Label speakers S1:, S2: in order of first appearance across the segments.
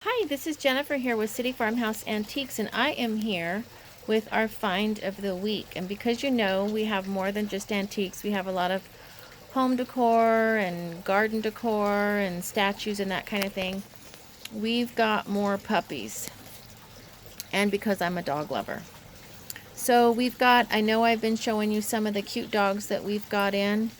S1: Hi, this is Jennifer here with City Farmhouse Antiques, and I am here with our find of the week. And because you know we have more than just antiques, we have a lot of home decor and garden decor and statues and that kind of thing. We've got more puppies, and because I'm a dog lover. So we've got, I know I've been showing you some of the cute dogs that we've got in,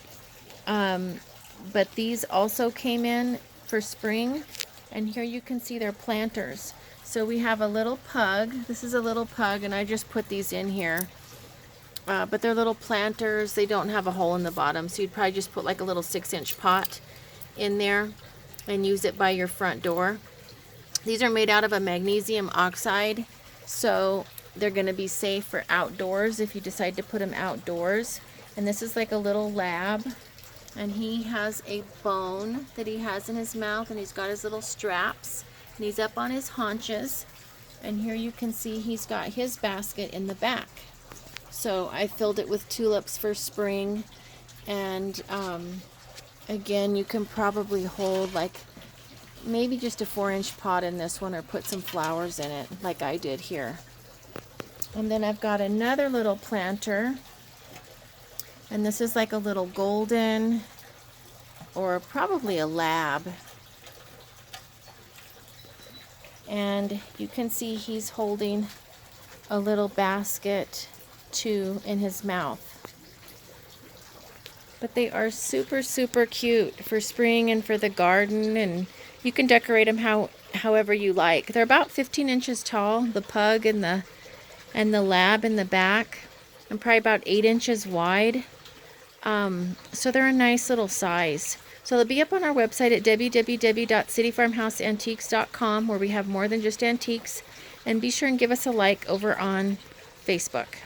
S1: but these also came in for spring. And here you can see they're planters. So we have a little pug. This is a little pug, and I just put these in here. But they're little planters. They don't have a hole in the bottom, so you'd probably just put like a little 6-inch pot in there and use it by your front door. These are made out of a magnesium oxide, so they're going to be safe for outdoors if you decide to put them outdoors. And this is like a little lab. And he has a bone that he has in his mouth, and he's got his little straps, and he's up on his haunches. And here you can see he's got his basket in the back. So I filled it with tulips for spring, and again, you can probably hold like maybe just a 4-inch pot in this one, or put some flowers in it like I did here. And then I've got another little planter. And this is like a little golden, or probably a lab. And you can see he's holding a little basket too in his mouth. But they are super, super cute for spring and for the garden, and you can decorate them however you like. They're about 15 inches tall, the pug and the lab in the back, and probably about 8 inches wide. So they're a nice little size. So they'll be up on our website at www.cityfarmhouseantiques.com, where we have more than just antiques. And be sure and give us a like over on Facebook.